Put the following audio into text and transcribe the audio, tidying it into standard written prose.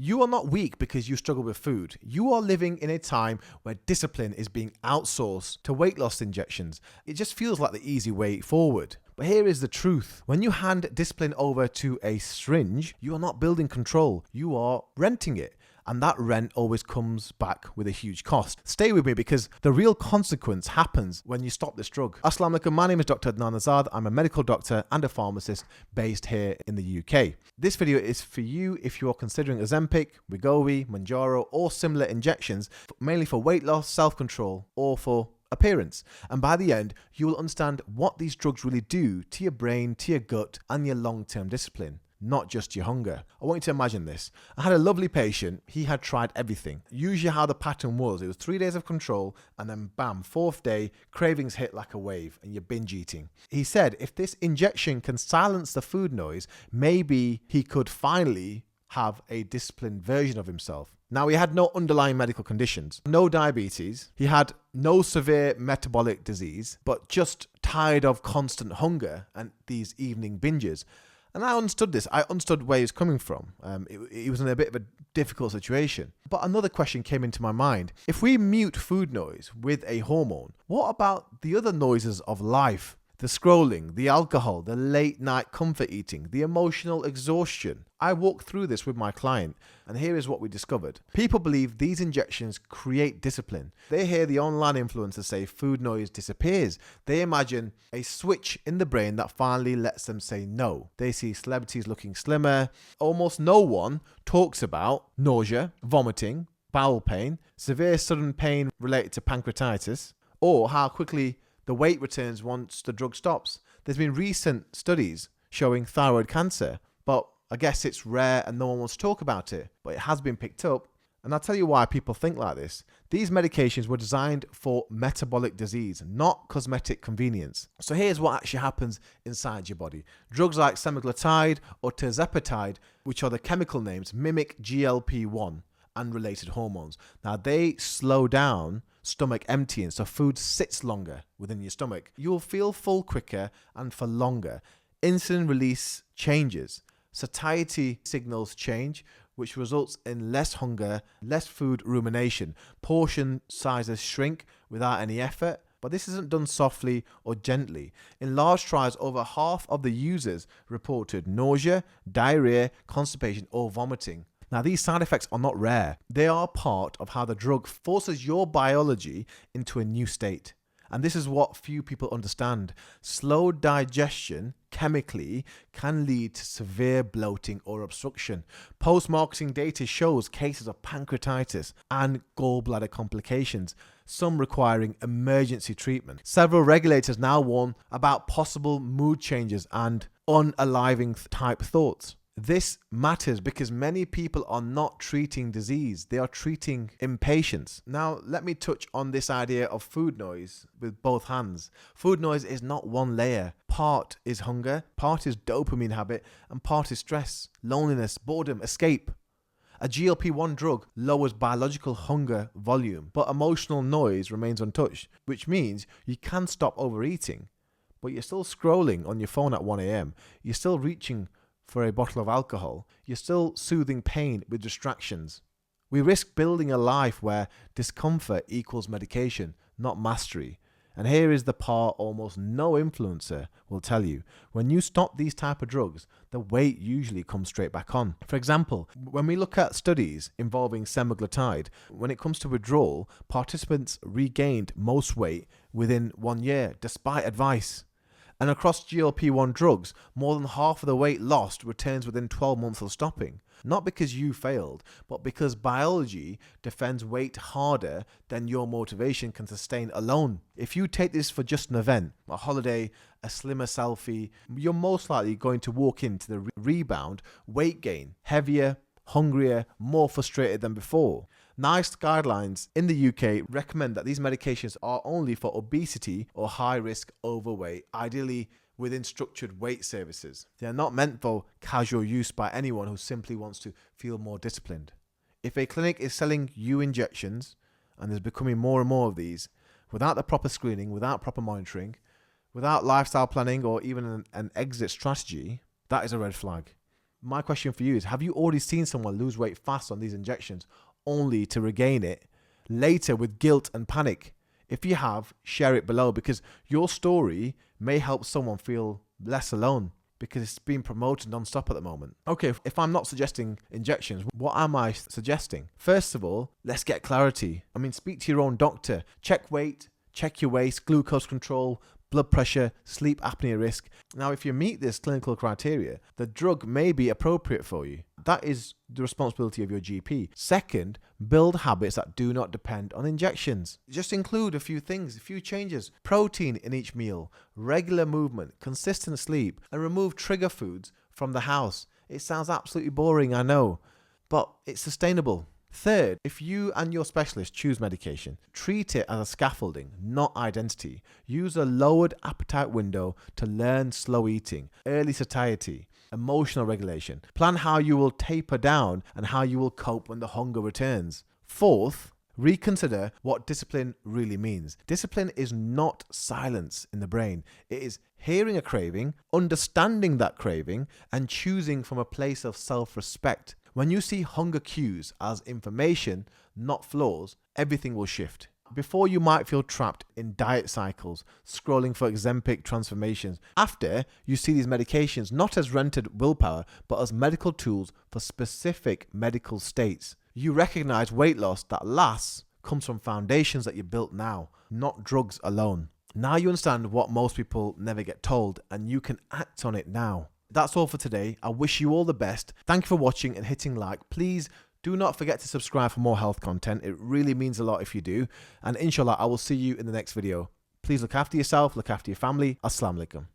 You are not weak because you struggle with food. You are living in a time where discipline is being outsourced to weight loss injections. It just feels like the easy way forward. But here is the truth. When you hand discipline over to a syringe, you are not building control. You are renting it. And that rent always comes back with a huge cost. Stay with me because the real consequence happens when you stop this drug. Assalamu alaikum, my name is Dr. Adnan Azad. I'm a medical doctor and a pharmacist based here in the UK. This video is for you if you are considering Ozempic, Wegovy, Mounjaro or similar injections, mainly for weight loss, self-control or for appearance. And by the end, you will understand what these drugs really do to your brain, to your gut and your long-term discipline. Not just your hunger. I want you to imagine this. I had a lovely patient. He had tried everything. Usually how the pattern was, it was 3 days of control and then bam, 4th day, cravings hit like a wave and you're binge eating. He said if this injection can silence the food noise, maybe he could finally have a disciplined version of himself. Now, he had no underlying medical conditions, no diabetes, he had no severe metabolic disease, but just tired of constant hunger and these evening binges. And I understood this. I understood where he was coming from. He was in a bit of a difficult situation. But another question came into my mind. If we mute food noise with a hormone, what about the other noises of life? The scrolling, the alcohol, the late night comfort eating, the emotional exhaustion. I walked through this with my client and here is what we discovered. People believe these injections create discipline. They hear the online influencers say food noise disappears. They imagine a switch in the brain that finally lets them say no. They see celebrities looking slimmer. Almost no one talks about nausea, vomiting, bowel pain, severe sudden pain related to pancreatitis, or how quickly the weight returns once the drug stops. There's been recent studies showing thyroid cancer, but I guess it's rare and no one wants to talk about it, but it has been picked up. And I'll tell you why people think like this. These medications were designed for metabolic disease, not cosmetic convenience. So here's what actually happens inside your body. Drugs like semaglutide or tirzepatide, which are the chemical names, mimic GLP-1 and related hormones. Now they slow down stomach emptying, so food sits longer within your stomach. You'll feel full quicker and for longer. Insulin release changes. Satiety signals change, which results in less hunger, less food rumination. Portion sizes shrink without any effort, but this isn't done softly or gently. In large trials, over half of the users reported nausea, diarrhea, constipation, or vomiting. Now, these side effects are not rare. They are part of how the drug forces your biology into a new state. And this is what few people understand. Slow digestion chemically can lead to severe bloating or obstruction. Post-marketing data shows cases of pancreatitis and gallbladder complications, some requiring emergency treatment. Several regulators now warn about possible mood changes and unaliving type thoughts. This matters because many people are not treating disease, they are treating impatience. Now, let me touch on this idea of food noise with both hands. Food noise is not one layer. Part is hunger, part is dopamine habit, and part is stress, loneliness, boredom, escape. A GLP-1 drug lowers biological hunger volume, but emotional noise remains untouched, which means you can stop overeating, but you're still scrolling on your phone at 1 a.m. You're still reaching for a bottle of alcohol. You're still soothing pain with distractions. We risk building a life where discomfort equals medication, not mastery. And here is the part almost no influencer will tell you. When you stop these type of drugs, the weight usually comes straight back on. For example, when we look at studies involving semaglutide, when it comes to withdrawal, participants regained most weight within 1 year, despite advice. And across GLP-1 drugs, more than half of the weight lost returns within 12 months of stopping. Not because you failed, but because biology defends weight harder than your motivation can sustain alone. If you take this for just an event, a holiday, a slimmer selfie, you're most likely going to walk into the rebound weight gain, heavier, hungrier, more frustrated than before. NICE guidelines in the UK recommend that these medications are only for obesity or high-risk overweight, ideally within structured weight services. They are not meant for casual use by anyone who simply wants to feel more disciplined. If a clinic is selling you injections, and there's becoming more and more of these, without the proper screening, without proper monitoring, without lifestyle planning or even an exit strategy, that is a red flag. My question for you is, have you already seen someone lose weight fast on these injections only to regain it later with guilt and panic? If you have, share it below, because your story may help someone feel less alone, because it's being promoted non-stop at the moment. Okay, if I'm not suggesting injections, what am I suggesting? First of all, let's get clarity. Speak to your own doctor. Check weight, check your waist, glucose control, blood pressure, sleep apnea risk. Now, if you meet this clinical criteria, the drug may be appropriate for you. That is the responsibility of your GP. Second, build habits that do not depend on injections. Just include a few things, a few changes. Protein in each meal, regular movement, consistent sleep, and remove trigger foods from the house. It sounds absolutely boring, I know, but it's sustainable. Third, if you and your specialist choose medication, treat it as a scaffolding, not identity. Use a lowered appetite window to learn slow eating, early satiety, emotional regulation. Plan how you will taper down and how you will cope when the hunger returns. Fourth, reconsider what discipline really means. Discipline is not silence in the brain. It is hearing a craving, understanding that craving, and choosing from a place of self-respect. When you see hunger cues as information, not flaws, everything will shift. Before, you might feel trapped in diet cycles, scrolling for Ozempic transformations. After, you see these medications not as rented willpower, but as medical tools for specific medical states. You recognize weight loss that lasts comes from foundations that you built now, not drugs alone. Now you understand what most people never get told, and you can act on it now. That's all for today. I wish you all the best. Thank you for watching and hitting like. Please do not forget to subscribe for more health content. It really means a lot if you do. And inshallah, I will see you in the next video. Please look after yourself, look after your family. Assalamu alaikum.